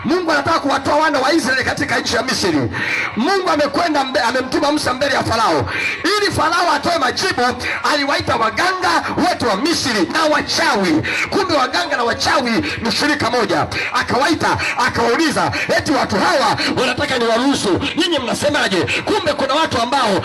Mungu anataka kuwatoa wana wa Israeli katika nchi ya Misri. Mungu amemtuma Musa mbele ya Farao. Ili Farao atoe majibu, aliwaita waganga wote wa Misri na wachawi. Kumbe waganga na wachawi ni shirika moja. Akawaita, akawauliza, eti watu hawa wanataka niwaruhusu, nyinyi mnasemaje? Kumbe kuna watu ambao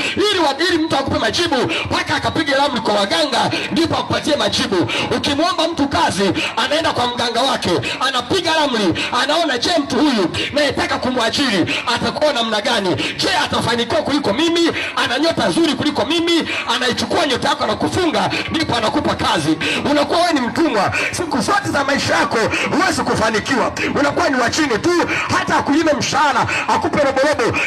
ili mtu akupe majibu mpaka akapiga ramli kwa waganga ndipo akupatie majibu. Ukimwomba mtu kazi, anaenda kwa mganga wake, anapiga ramli, anaona je, mtu huyu nayetaka kumwajiri atakuwa namna gani? Je, atafanikiwa kuliko mimi? Ana nyota nzuri kuliko mimi? Anaichukua nyota yako na kufunga, ndipo anakupa kazi. Unakuwa wewe ni mtumwa siku zote za maisha yako, huwezi kufanikiwa. Unakuwa ni wa chini tu, hata akuime mshahara, akupe robo,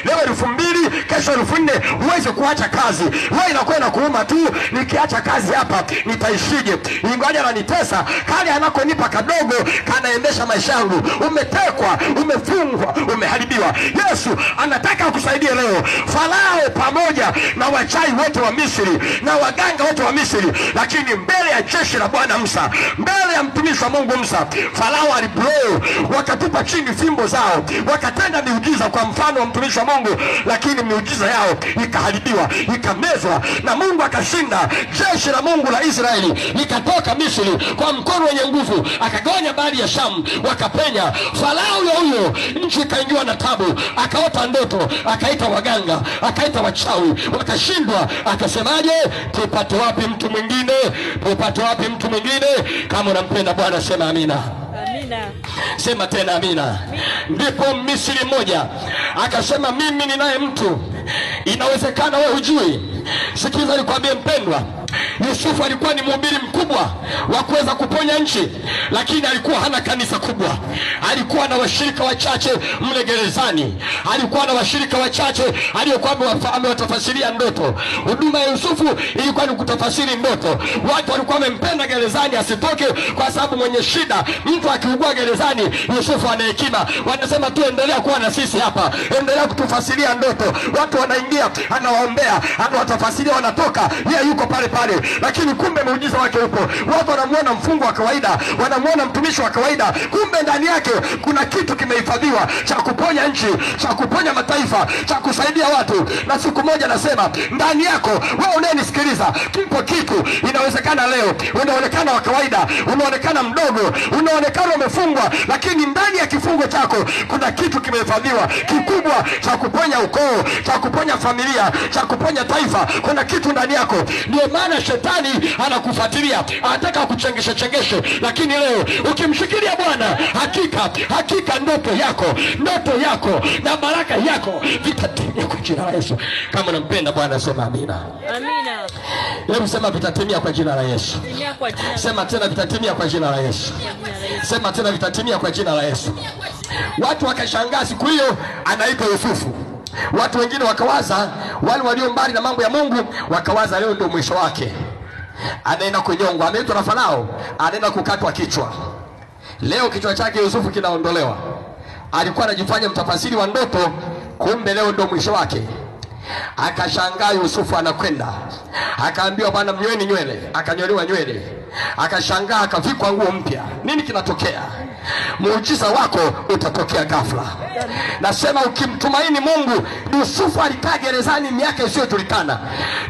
leo 2000, kesho 4000, huwezi kuacha kazi. Wewe inakuwa inakuuma tu, nikiacha kazi hapa nitaishije? Ingawa ananitesa, kale anakonipa kadogo kanaendesha maisha yangu. Umetekwa, umefungwa, umeharibiwa. Yesu anataka kukusaidia leo. Farao pamoja na wachawi wote wa Misri na waganga wote wa Misri, lakini mbele ya jeshi la Bwana Musa, mbele ya mtumishi wa Mungu Musa, Farao aliblow, wakatupa chini fimbo zao, wakatenda miujiza kwa mfano wa mtumishi wa Mungu, lakini miujiza yao ikaharibiwa, ikamezwa na Mungu. Akashinda jeshi la Mungu la Israeli, likatoka Misri kwa mkono wenye nguvu, akagawanya bahari ya Shamu, wakapenya. Farao huyo nchi ikaingiwa na tabu, akaota ndoto, akaita waganga, akaita wachawi, wakashindwa. Akasemaje? Tupate wapi mtu mwingine? Tupate wapi mtu mwingine? Kama unampenda Bwana sema amina. Amina. Sema tena amina. Ndipo Misri mmoja akasema, mimi ninaye mtu. Inawezekana wewe hujui. Sikiza nikwambie mpendwa, Yusufu alikuwa ni mhubiri mkubwa wa kuweza kuponya nchi, lakini alikuwa hana kanisa kubwa. Alikuwa na washirika wachache mle gerezani. Alikuwa na washirika wachache aliokuwa amewatafasiria ndoto. Huduma ya Yusufu ilikuwa ni kutafasiri ndoto. Watu walikuwa wamempenda gerezani asitoke, kwa sababu mwenye shida, mtu akiugua gerezani, Yusufu ana hekima. Wanasema tu endelea kuwa na sisi hapa, endelea kutufasiria ndoto. Watu wanaingia, anawaombea, anawatafasiria, wanatoka, yeye yuko pale pale. Lakini kumbe muujiza wake upo. Watu wanamuona mfungwa wa kawaida, wanamuona mtumishi wa kawaida, kumbe ndani yake kuna kitu kimehifadhiwa cha kuponya nchi, cha kuponya mataifa, cha kusaidia watu. Na siku moja nasema, ndani yako wewe unayenisikiliza, kipo kitu. Inawezekana leo unaonekana wa kawaida, unaonekana mdogo, unaonekana umefungwa, lakini ndani ya kifungo chako kuna kitu kimehifadhiwa kikubwa, cha kuponya ukoo, cha kuponya familia, cha kuponya taifa. Kuna kitu ndani yako. Ndio maana shetani anakufuatilia, anataka kuchengeshe, lakini leo ukimshikilia Bwana, hakika ndoto yako na baraka yako vitatimia kwa jina la Yesu. Kama unampenda Bwana sema amina. Amina. Hebu sema vitatimia kwa jina la Yesu. Sema tena vitatimia kwa jina la Yesu. Sema tena vitatimia kwa jina la Yesu. Watu wakashangaa siku hiyo anaitwa Yusufu. Watu wengine wakawaza, wale walio mbali na mambo ya Mungu wakawaza leo ndio mwisho wake, anaenda kunyongwa. Ameitwa na Farao, anaenda kukatwa kichwa. Leo kichwa chake Yusufu kinaondolewa. Alikuwa anajifanya mtafasiri wa ndoto, kumbe leo ndio mwisho wake. Akashangaa Yusufu anakwenda, akaambiwa bwana mnyoeni nywele, akanyolewa nywele. Akashangaa akavikwa nguo mpya. Nini kinatokea? Muujiza wako utatokea ghafla. Nasema ukimtumaini Mungu. Yusufu alikaa gerezani miaka isiyojulikana.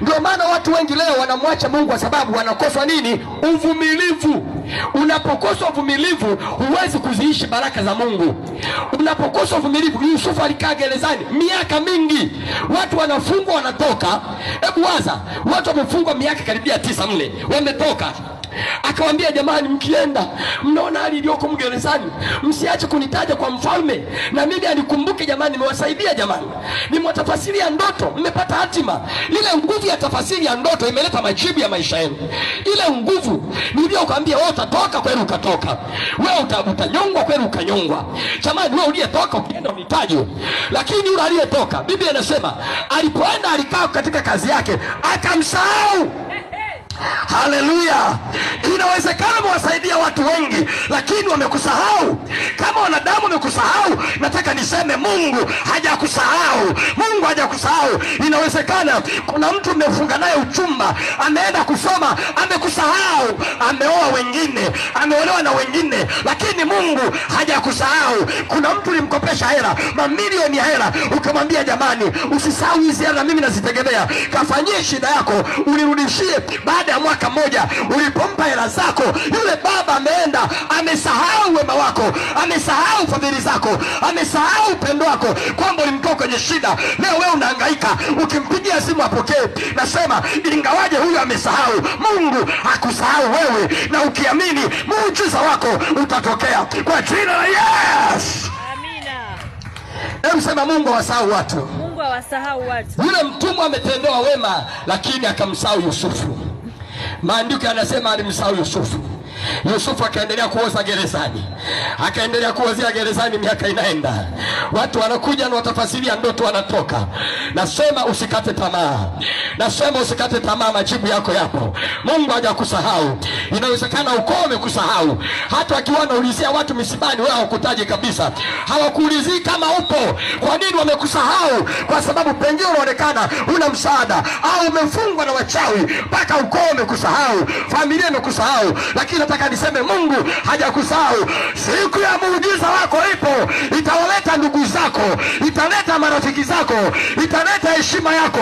Ndio maana watu wengi leo wanamwacha Mungu kwa sababu wanakosa nini? Uvumilivu. Unapokosa uvumilivu huwezi kuziishi baraka za Mungu. Unapokosa uvumilivu. Yusufu alikaa gerezani miaka mingi. Watu wanafungwa wanatoka. Hebu waza, watu wamefungwa miaka karibia 9 mle, wametoka. Akawaambia jamani, mkienda mnaona hali iliyoko mgerezani, msiache kunitaja kwa mfalme, na mimi anikumbuke jamani, nimewasaidia jamani, nimewatafasiria ndoto, mmepata hatima. Ile nguvu ya tafasiri ya ndoto imeleta majibu ya maisha yenu. Ile nguvu niliyokuambia wewe utatoka kweli ukatoka, wewe utanyongwa kweli ukanyongwa. Jamani, wewe uliyetoka ukienda unitaje. Lakini yule aliyetoka, Biblia inasema alipoenda alikaa katika kazi yake akamsahau. Haleluya. Inawezekana mwasaidia watu wengi, lakini wamekusahau. Kama wanadamu wamekusahau, nataka niseme Mungu hajakusahau. Mungu hajakusahau. Inawezekana kuna mtu mmefunga naye uchumba, ameenda kusoma, amekusahau, ameoa wengine, ameolewa na wengine, lakini Mungu hajakusahau. Kuna mtu ulimkopesha hela, mamilioni ya hela, ukamwambia jamani, usisahau hizi hela, mimi nazitegemea, kafanyie shida yako, unirudishie baada ya mwaka mmoja. Ulipompa hela zako, yule baba ameenda, amesahau wema wako, amesahau fadhili zako, amesahau upendo wako, kwamba ulimtoa kwenye shida. Leo wewe unahangaika, ukimpigia simu apokee. Nasema ingawaje huyu amesahau, Mungu hakusahau wewe, na ukiamini muujiza wako utatokea kwa jina la Yesu. Hebu sema Mungu hawasahau watu. Mungu hawasahau watu. Yule mtumwa ametendewa wema, lakini akamsahau Yusufu. Maandiko yanasema alimsahau Yusufu. Yusufu akaendelea kuoza gerezani, akaendelea kuozea gerezani, miaka inaenda, watu wanakuja na watafasiria ndoto, wanatoka. Nasema usikate tamaa, nasema usikate tamaa, majibu yako yapo. Mungu hajakusahau. Inawezekana ukoo umekusahau, hata akiwa anaulizia watu misibani, wewe hukutaji kabisa, hawakuulizii kama upo. Kwa nini wamekusahau? Kwa sababu pengine unaonekana una msaada, au umefungwa na wachawi mpaka ukoo umekusahau, familia imekusahau. Lakini nataka niseme Mungu hajakusahau. Siku ya muujiza wako ipo, itawaleta ndugu zako, italeta marafiki zako, italeta heshima yako.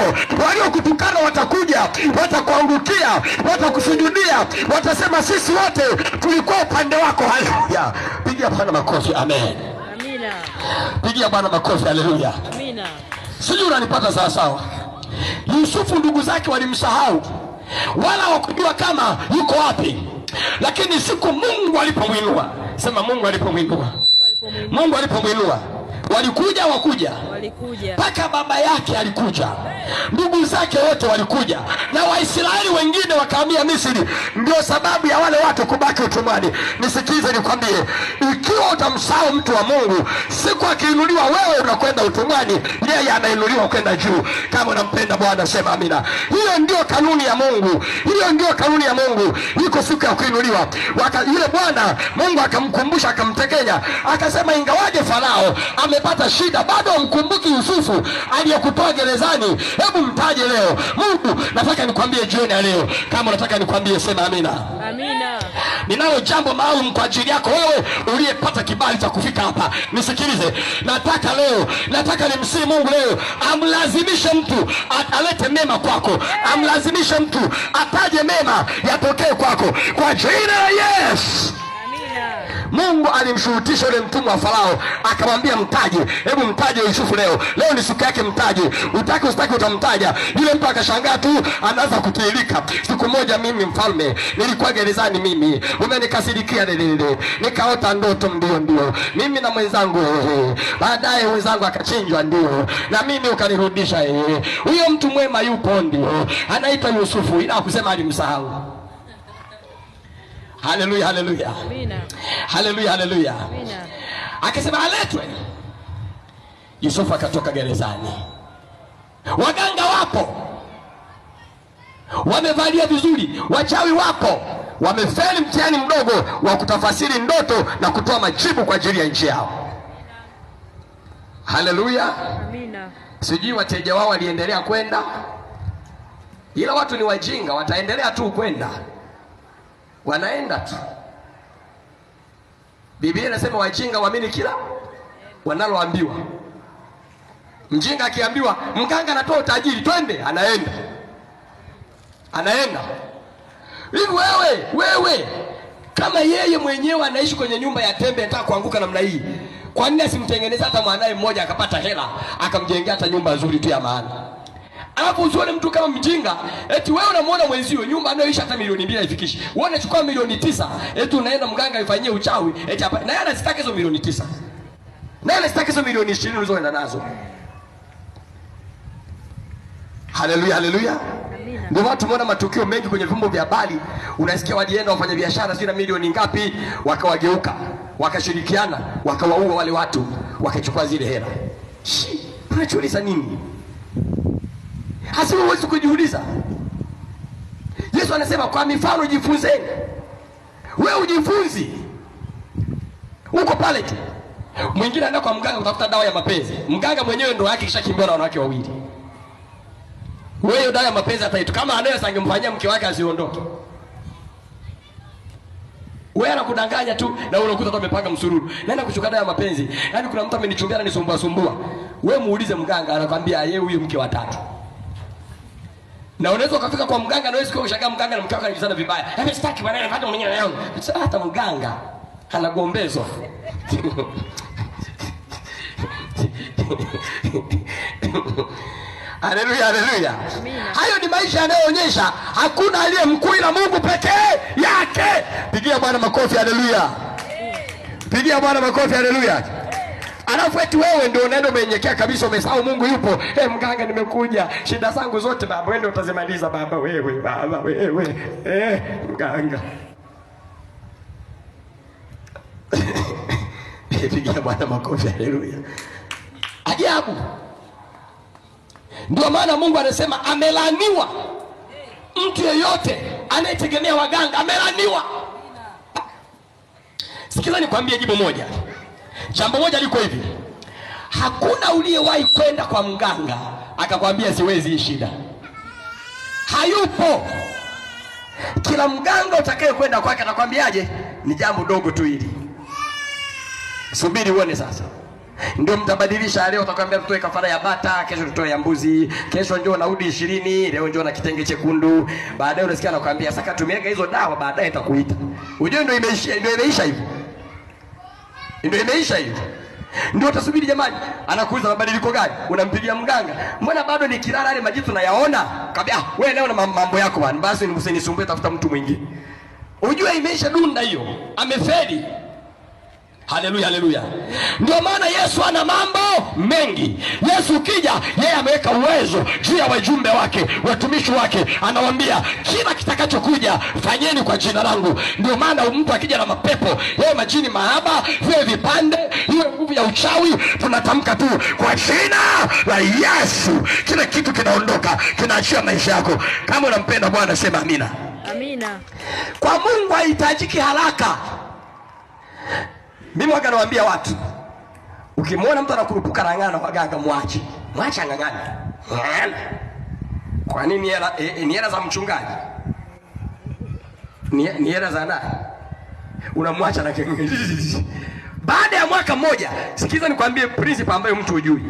Waliokutukana watakuja, watakuangukia, watakusujudia, watasema sisi wote tulikuwa upande wako. Haleluya. Pigia Bwana makofi. Amen. Amina. Pigia Bwana makofi. Haleluya. Amina. Sijui unanipata sawa sawa. Yusufu ndugu zake walimsahau, wala hawakujua kama yuko wapi. Lakini siku Mungu alipomwinua, sema Mungu alipomwinua, Mungu alipomwinua, walikuja mpaka baba yake alikuja, ndugu zake wote walikuja, na Waisraeli wengine wakahamia Misri. Ndio sababu ya wale watu kubaki utumwani. Nisikize nikwambie, ikiwa utamsahau mtu wa Mungu, siku akiinuliwa wewe unakwenda utumwani, yeye anainuliwa kwenda juu. Kama unampenda Bwana sema amina. Hiyo ndio kanuni ya Mungu, hiyo ndio kanuni ya Mungu. Iko siku ya kuinuliwa. Yule Bwana Mungu akamkumbusha, akamtekenya, akasema ingawaje Farao amepata shida, bado amkumbuki Yusufu aliyekutoa gerezani. Hebu mtaje leo. Mungu nataka nikwambie jioni ya leo, kama unataka nikwambie sema amina. Amina. Ninalo jambo maalum kwa ajili yako wewe uliyepata kibali cha kufika hapa. Nisikilize, nataka nimsihi Mungu leo amlazimishe mtu alete mema kwako, amlazimishe mtu ataje mema yatokee kwako kwa jina la Yesu. Mungu alimshurutisha yule mtumwa wa Farao, akamwambia mtaje. Hebu mtaje Yusufu leo. Leo ni siku yake, mtaje. Utaki usitaki utamtaja. Yule mtu akashangaa tu, anaanza kutiririka. Siku moja mimi mfalme, nilikuwa gerezani mimi, umenikasirikia lelele, nikaota ndoto, ndio mimi na mwenzangu baadaye mwenzangu akachinjwa, ndio na mimi ukanirudisha huyo mtu mwema yupo, ndio anaitwa Yusufu, ila kusema alimsahau. Haleluya, haleluya. Amina. Haleluya, haleluya. Amina. Akasema aletwe. Yusufu akatoka gerezani. Waganga wapo, wamevalia vizuri. Wachawi wapo, wamefeli mtihani mdogo wa kutafasiri ndoto na kutoa majibu kwa ajili ya nchi yao. Haleluya. Amina. Sijui wateja wao waliendelea kwenda, ila watu ni wajinga, wataendelea tu kwenda, wanaenda tu. Biblia inasema wajinga waamini kila wanaloambiwa. Mjinga akiambiwa mganga anatoa utajiri, twende, anaenda. Hivi wewe kama yeye mwenyewe anaishi kwenye nyumba ya tembe, anataka kuanguka namna hii, kwa nini asimtengeneze hata mwanae mmoja akapata hela akamjengea hata nyumba nzuri tu ya maana? Alafu usione mtu kama mjinga, eti wewe unamwona mwenzio nyumba anayoishi hata milioni 2 haifikishi. Wewe unachukua milioni 9, eti unaenda mganga ifanyie uchawi, eti hapa. Na yeye anasitaki hizo milioni 9. Na yeye anasitaki hizo milioni 20 ulizoenda nazo. Haleluya, haleluya. Ndio watu tumeona matukio mengi kwenye vyombo vya habari, unasikia walienda wafanya biashara sio na milioni ngapi, wakawageuka, wakashirikiana, wakawaua wale watu, wakachukua zile hela. Tunajiuliza nini? Hasa huwezi kujiuliza. Yesu anasema kwa mifano jifunzeni. Wewe ujifunzi. Uko pale tu. Mwingine anaenda kwa mganga kutafuta dawa ya mapenzi. Mganga mwenyewe ndo yake kishakimbia na wanawake wawili. Wewe dawa ya mapenzi ataitu kama anaweza angemfanyia mke wake asiondoke. Wewe anakudanganya tu na unakuta tu amepanga msururu. Naenda kuchukua dawa ya mapenzi. Yaani kuna mtu amenichumbia na nisumbua. Wewe muulize mganga anakwambia yeye huyo mke wa tatu. Na unaweza ukafika kwa mganga na wewe sikio ushangaa mganga na mke wake anajizana vibaya. Hebu sitaki bwana nipate mwenyewe leo. Hata mganga anagombezwa. Haleluya, haleluya. Hayo ni maisha yanayoonyesha hakuna aliye mkuu ila Mungu pekee yake. Pigia Bwana makofi, haleluya. Pigia Bwana makofi, haleluya. Alafu eti wewe ndio unaenda umenyekea kabisa, umesahau Mungu yupo. Mganga nimekuja, shida zangu zote baba wewe ndio utazimaliza baba wewe, baba wewe. Mganga. Pigia Bwana makofi, haleluya. Ajabu. Ndio maana Mungu anasema amelaniwa mtu yeyote anayetegemea waganga, amelaniwa. Sikiza nikwambie jibu moja. Jambo moja liko hivi. Hakuna uliyewahi kwenda kwa mganga akakwambia siwezi hii shida. Hayupo. Kila mganga utakaye kwenda kwake atakwambiaje? Ni jambo dogo tu hili. Subiri uone sasa. Ndio mtabadilisha, leo utakwambia tutoe kafara ya bata, kesho tutoe ya mbuzi, kesho njoo na udi 20, leo njoo na kitenge chekundu. Baadaye unasikia anakuambia saka tumeweka hizo dawa, baadaye itakuita. Unajua ndio imeisha hivyo. Ndio imeisha hivyo. Ndio utasubiri jamani, anakuuliza mabadiliko gani? Unampigia mganga. Mbona bado nikilala ile majitu nayaona? Kabia wewe leo na mambo yako bwana. Basi usinisumbue, tafuta mtu mwingine. Unajua imeisha dunda hiyo. Amefeli. Haleluya, haleluya. Ndio maana Yesu ana mambo mengi. Yesu ukija, yeye ameweka uwezo juu ya wajumbe wake, watumishi wake. Anawaambia kila kitakachokuja fanyeni kwa jina langu. Ndio maana mtu akija na mapepo, yeye majini mahaba, vile vipande, hiyo nguvu ya uchawi, tunatamka tu kwa jina la Yesu. Kila kitu kinaondoka, kinaachia maisha yako. Kama unampenda Bwana sema amina. Amina. Kwa Mungu haitajiki haraka. Mimi waga nawaambia watu, ukimwona mtu anakurupuka na ngana waganga mwache. Mwache angangane. Kwa nini ni hela za mchungaji? Ni hela za nani? Unamwacha na kengele. Baada ya mwaka mmoja, sikiza nikwambie principle ambayo mtu hujui.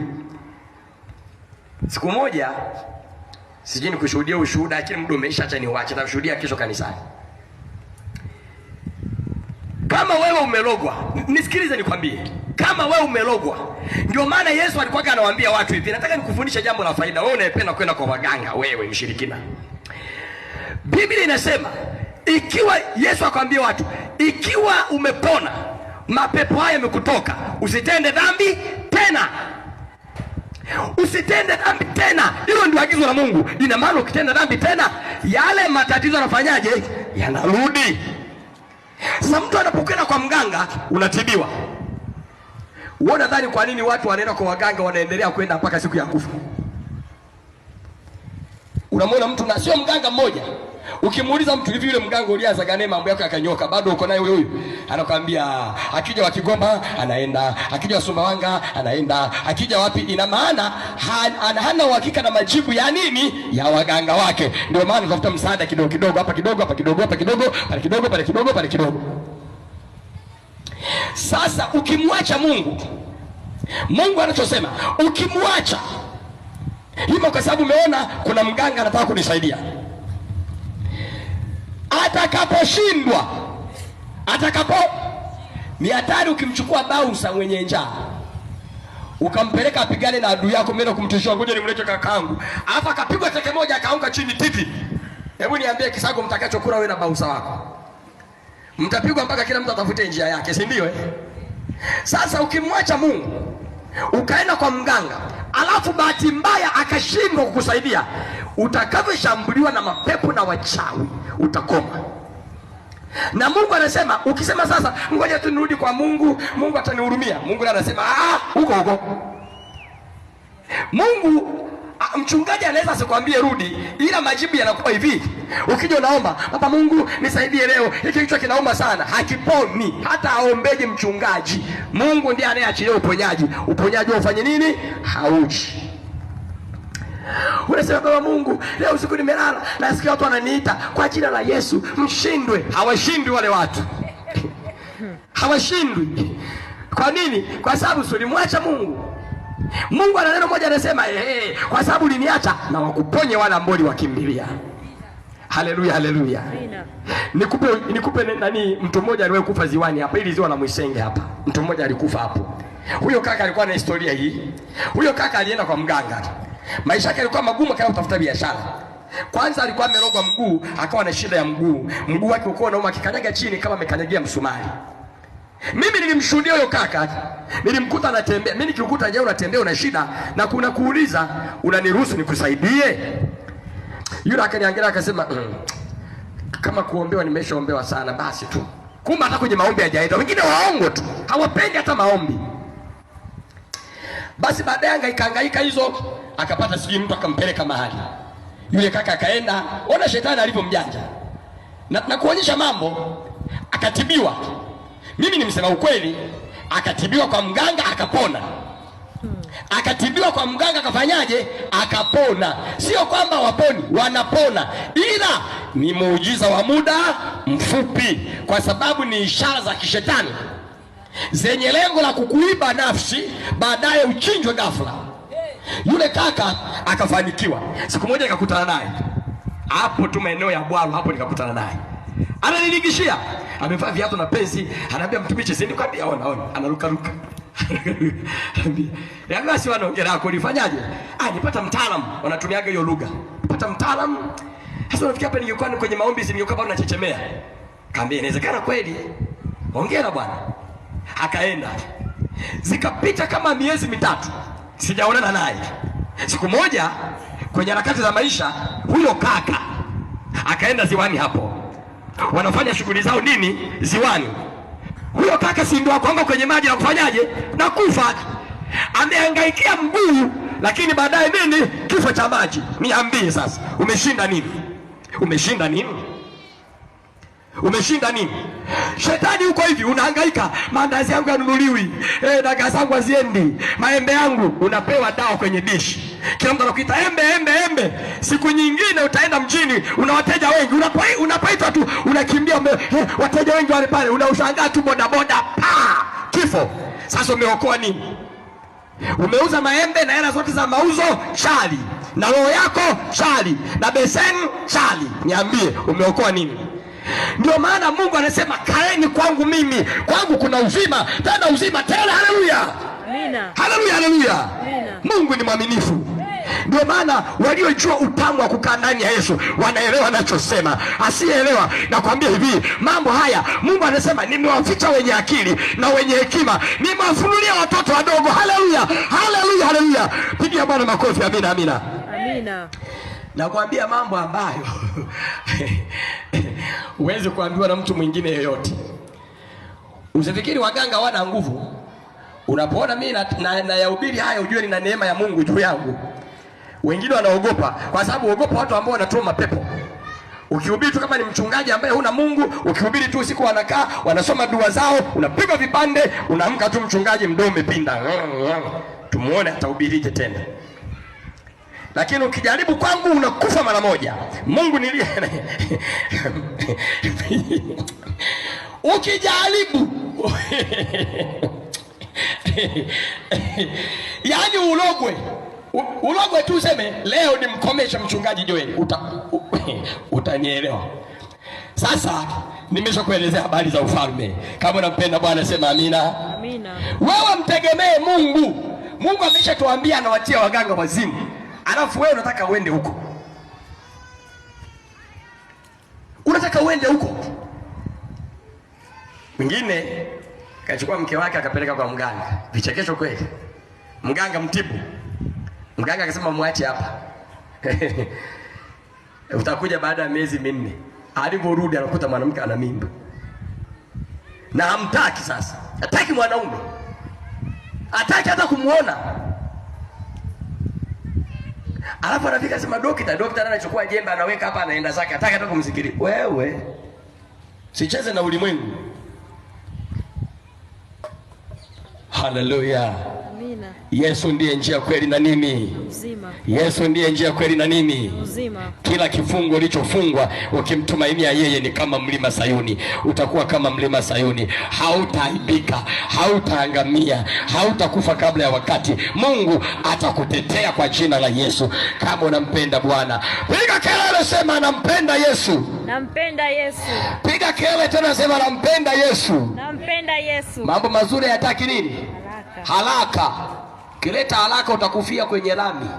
Siku moja sijui nikushuhudia ushuhuda, lakini muda umeisha, acha niuache, nitashuhudia kesho kanisani. Kama wewe umelogwa, nisikilize nikwambie. Kama wewe umelogwa, ndio maana Yesu alikuwa anawaambia watu hivi, nataka nikufundishe jambo la faida. Wewe unayependa kwenda kwa waganga, wewe mshirikina. Biblia inasema, ikiwa Yesu akwambia watu, ikiwa umepona, mapepo haya yamekutoka, usitende dhambi tena. Usitende dhambi tena. Hilo ndio agizo la Mungu. Ina maana ukitenda dhambi tena, yale matatizo yanafanyaje? Yanarudi. Sasa mtu anapokwenda kwa mganga unatibiwa. Wewe nadhani kwa nini watu wanaenda kwa waganga wanaendelea kwenda mpaka siku ya kufa? Unamwona mtu na sio mganga mmoja. Ukimuuliza mtu hivi, yule mganga ulianza gani mambo yako yakanyoka, bado uko naye huyo? Anakuambia akija wa Kigoma anaenda, akija wa Sumbawanga anaenda, akija wapi. Ina maana hana uhakika na majibu ya nini, ya waganga wake. Ndio maana tafuta msaada kidogo kidogo, hapa kidogo, hapa kidogo, hapa kidogo, pale kidogo, pale kidogo, pale kidogo. Sasa ukimwacha Mungu anachosema, ukimwacha hivyo, kwa sababu umeona kuna mganga anataka kunisaidia, atakaposhindwa, ni hatari. Ukimchukua bausa mwenye njaa ukampeleka apigane na adui yako, mimi kumtishia ngoja nimlete kakaangu, alafu akapigwa teke moja akaanguka chini titi. Hebu niambie kisago mtakachokula wewe na bausa wako, mtapigwa mpaka kila mtu atafute njia yake, si ndio? Sasa ukimwacha Mungu ukaenda kwa mganga, alafu bahati mbaya akashindwa kukusaidia, utakavyoshambuliwa na mapepo na wachawi utakoma. Na Mungu anasema, ukisema sasa ngoja tu nirudi kwa Mungu, Mungu atanihurumia, Mungu anasema huko. Mungu, mchungaji anaweza asikwambie rudi, ila majibu yanakuwa hivi, Ukija unaomba, Baba Mungu nisaidie leo, hiki kichwa kinauma sana, hakiponi. Hata aombeje mchungaji, Mungu ndiye anayeachilia uponyaji. Uponyaji ufanye nini? Hauji. Unasema Baba Mungu, leo usiku nimelala nasikia watu wananiita kwa jina la Yesu, mshindwe. Hawashindwi wale watu. Hawashindwi. Kwa nini? Kwa sababu ulimwacha Mungu. Mungu ana neno moja anasema, kwa sababu uliniacha na wakuponye wale ambao wakimbilia. Haleluya, haleluya. Nikupe nani, mtu mmoja aliwahi kufa ziwani hapa, ili ziwa la Mwisenge hapa. Mtu mmoja alikufa hapo. Huyo kaka alikuwa na historia hii. Huyo kaka alienda kwa mganga. Maisha yake yalikuwa magumu, akaanza kutafuta biashara. Kwanza alikuwa amerogwa mguu, akawa na shida ya mguu. Mguu wake ulikuwa unauma, akikanyaga chini kama amekanyagia msumari. Mimi nilimshuhudia huyo kaka. Nilimkuta anatembea. Mimi nikikukuta je, unatembea una shida na kuna kuuliza, unaniruhusu nikusaidie? Yule akaniangalia akasema, kama kuombewa nimeshaombewa sana basi tu. Kumbe hata kwenye maombi hajaenda. Wengine waongo tu, hawapendi hata maombi. Basi baadaye hangaika hizo, akapata sijui mtu akampeleka mahali. Yule kaka akaenda, ona shetani alivyomjanja. Na kuonyesha mambo, akatibiwa. Mimi nimesema ukweli, akatibiwa kwa mganga akapona. Akatibiwa kwa mganga akafanyaje? Akapona. Sio kwamba waponi, wanapona. Ila ni muujiza wa muda mfupi, kwa sababu ni ishara za kishetani zenye lengo la kukuiba nafsi, baadaye uchinjwe ghafla. Yule kaka akafanikiwa. Siku moja nikakutana naye hapo tu maeneo ya Bwalo hapo, nikakutana naye. Ananilingishia, amevaa viatu na pensi, anaambia mtumishi, sindi kwambia ona, anaruka ruka. Anambia si wanaongea nako nifanyaje? Nipata mtaalamu, wanatumiaga hiyo lugha. Nipata mtaalamu. Sasa unafikia hapa ningekuwa kwenye maombi, ningekuwa bado nachechemea. Kaambia inawezekana kweli. Hongera bwana. Akaenda. Zikapita kama miezi mitatu, sijaonana naye. Siku moja kwenye harakati za maisha, huyo kaka akaenda ziwani hapo. Wanafanya shughuli zao nini ziwani. Huyo kaka si ndio kwamba kwenye maji na kufanyaje? Na kufa. Amehangaikia mguu, lakini baadaye nini? Kifo cha maji. Niambie sasa, umeshinda nini? Umeshinda nini? Umeshinda nini? Shetani huko hivi, unahangaika, maandazi yangu yanunuliwi, dagaa zangu haziendi, maembe yangu, unapewa dawa kwenye dishi. Kila mtu anakuita embe. Siku nyingine utaenda mjini, una wateja wengi, unapaitwa tu, unakimbia, wateja wengi wale pale, unaushangaa tu bodaboda, kifo. Sasa umeokoa nini? Umeuza maembe na hela zote za mauzo chali, na roho yako chali, na beseni chali. Niambie, umeokoa nini? Ndio maana Mungu anasema kaeni kwangu mimi, kwangu kuna uzima, tena uzima tele. Haleluya, amina. Haleluya, haleluya. Mungu ni mwaminifu. Ndio maana waliojua utamu wa kukaa ndani ya Yesu wanaelewa anachosema. Asiyeelewa nakwambia hivi, mambo haya Mungu anasema nimewaficha wenye akili na wenye hekima, nimewafunulia watoto wadogo. Haleluya, haleluya, haleluya. Pigia Bwana makofi. Amina, amina, amina. Nakwambia mambo ambayo huwezi kuambiwa na mtu mwingine yoyote. Usifikiri waganga wana nguvu. Unapoona mimi na yahubiri haya, ujue nina neema ya Mungu juu yangu. Wengine wanaogopa, kwa sababu ogopa watu ambao wanatoa mapepo. Ukihubiri tu kama ni mchungaji ambaye huna Mungu, ukihubiri tu usiku wanakaa wanasoma dua zao, unapigwa vipande, unaamka tu mchungaji mdomo umepinda. Tumuone atahubirije tena. Lakini ukijaribu kwangu unakufa mara moja. Mungu nilie. Ukijaribu yaani ulogwe tu, useme leo nimkomesha mchungaji Joel, utanielewa. Sasa nimeshakuelezea habari za ufalme. Kama unampenda Bwana sema amina. Amina. Wewe mtegemee Mungu. Mungu ameshatuambia anawatia waganga wazimu. Alafu wewe unataka uende huko. Unataka uende huko. Mwingine kachukua mke wake akapeleka kwa mganga. Vichekesho kweli. Mganga mtibu. Mganga akasema muache hapa. Utakuja baada ya miezi minne. Aliporudi anakuta mwanamke ana mimba. Na hamtaki sasa. Hataki mwanaume. Hataki hata kumuona. Alafu anafika sema dokta anachukua jembe anaweka hapa anaenda zake, hataka hata kumzikiri. Wewe sicheze na ulimwengu. Haleluya. Amina. Yesu ndiye njia, kweli na nini? Uzima. Yesu ndiye njia, kweli na nini? Uzima. Kila kifungo ulichofungwa ukimtumainia yeye ni kama mlima Sayuni. Utakuwa kama mlima Sayuni, hautaaibika, hautaangamia, hautakufa kabla ya wakati. Mungu atakutetea kwa jina la Yesu. Kama unampenda Bwana, piga kelele, sema nampenda Yesu. Nampenda Yesu. Piga kelele tena, sema nampenda Yesu. Nampenda Yesu. Mambo mazuri hayataki nini? Haraka. Kileta haraka utakufia kwenye lami.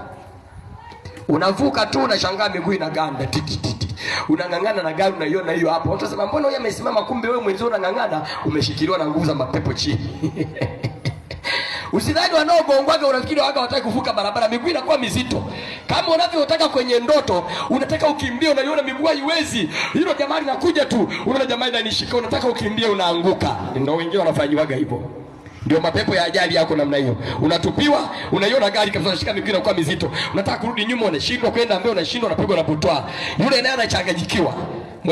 Unavuka tu unashangaa miguu inaganda titi. Unang'ang'ana na gari unaiona hiyo hapo. Utasema mbona huyu amesimama, kumbe wewe mwenzio unang'ang'ana umeshikiliwa na nguvu za mapepo chini. Usidhani wanaogongwaga unafikiri waga wataki kuvuka barabara, miguu inakuwa mizito. Kama unavyotaka kwenye ndoto, unataka ukimbie unaiona miguu haiwezi. Hilo jamaa linakuja tu, unaona jamaa inanishika, unataka ukimbie unaanguka. Ndio wengine wanafanyiwaga hivyo. Ndio mapepo ya ajali yako namna hiyo. Unatupiwa, unaiona gari kabisa unashika miguu inakuwa mizito. Unataka kurudi nyuma unashindwa, kwenda mbele unashindwa, unapigwa na butwa. Yule naye anachanganyikiwa.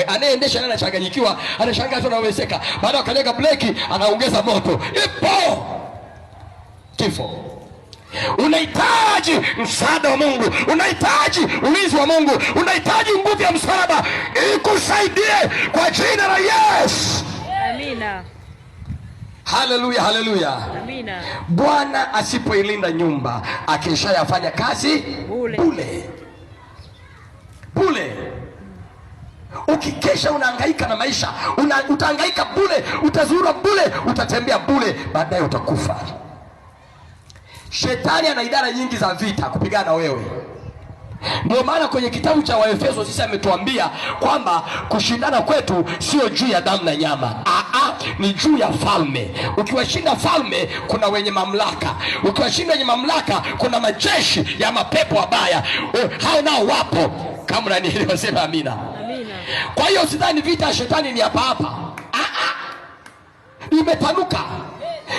Anayeendesha naye anachanganyikiwa, anashangaa tu anawezeka. Baada ya kukanyaga breki, anaongeza moto. Ipo kifo. Unahitaji msaada wa Mungu, unahitaji ulinzi wa Mungu, unahitaji nguvu ya msalaba ikusaidie kwa jina la Yesu. Amina. Haleluya, haleluya. Amina. Bwana asipoilinda nyumba, akishayafanya kazi bule. Ukikesha unahangaika na maisha, utahangaika bule, utazurura bule, utatembea bule, baadaye utakufa. Shetani ana idara nyingi za vita kupigana na wewe. Ndio maana kwenye kitabu cha Waefeso sisi ametuambia kwamba kushindana kwetu sio juu ya damu na nyama. Ni juu ya falme. Ukiwashinda falme, kuna wenye mamlaka. Ukiwashinda wenye mamlaka, kuna majeshi ya mapepo wabaya. Hao nao wapo. Kama unanielewa sema amina. Amina. Kwa hiyo usidhani vita ya shetani ni hapa. Imetanuka.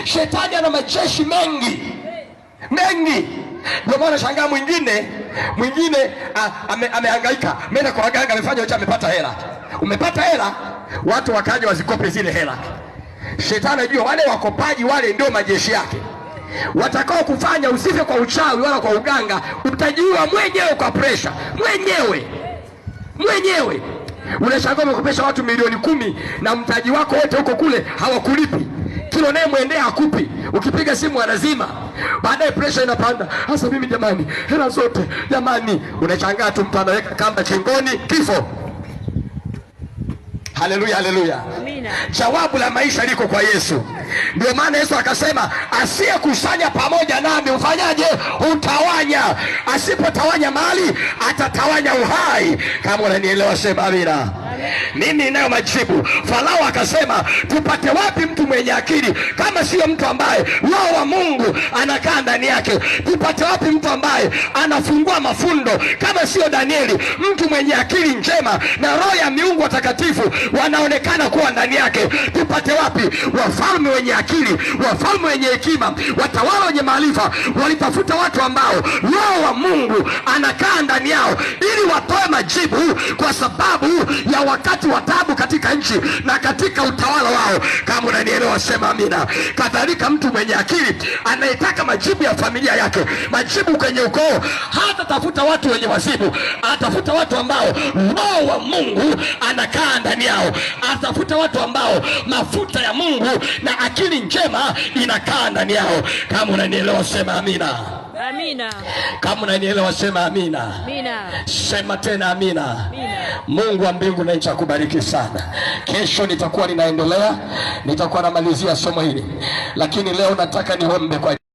Shetani ana majeshi mengi. Ndio maana shangaa mwingine amehangaika, ameenda kwa waganga, amefanya yote, amepata hela. Umepata hela, watu wakaja wazikope zile hela. Shetani anajua wale wakopaji wale ndio majeshi yake. Watakao kufanya usife kwa uchawi wala kwa uganga, utajiua mwenyewe kwa pressure. Mwenyewe. Unashangaa umekopesha watu milioni 10 na mtaji wako wote huko kule hawakulipi. Kilo naye muendea hakupi. Ukipiga simu anazima. Baadaye pressure inapanda. Sasa mimi jamani, hela zote jamani, unashangaa tu mtu anaweka kamba chingoni, kifo. Haleluya, haleluya. Amina. Jawabu la maisha liko kwa Yesu. Ndio maana Yesu akasema, asiyekusanya pamoja nami ufanyaje? Utawanya. Asipotawanya mali, atatawanya uhai. Kama unanielewa sema amina. Mimi ninayo majibu. Farao akasema, tupate wapi mtu mwenye akili kama sio mtu ambaye Roho wa Mungu anakaa ndani yake? Tupate wapi mtu ambaye anafungua mafundo kama sio Danieli, mtu mwenye akili njema na roho ya miungu watakatifu wanaonekana kuwa ndani yake? Tupate wapi? Wafalme wenye akili, wafalme wenye hekima, watawala wenye maarifa walitafuta watu ambao Roho wa Mungu anakaa ndani yao ili watoe majibu kwa sababu ya wakati wa taabu katika nchi na katika utawala wao. Kama unanielewa sema amina. Kadhalika mtu mwenye akili anayetaka majibu ya familia yake, majibu kwenye ukoo, hata tafuta watu wenye wazimu, atafuta watu ambao Roho wa Mungu anakaa ndani yao, atafuta watu ambao mafuta ya Mungu na akili njema inakaa ndani yao. Kama unanielewa sema amina. Amina. Kama unanielewa sema amina. Amina. Sema tena amina. Amina. Mungu wa mbingu na nchi akubariki sana. Kesho nitakuwa ninaendelea, nitakuwa namalizia somo hili, lakini leo nataka niombe kwa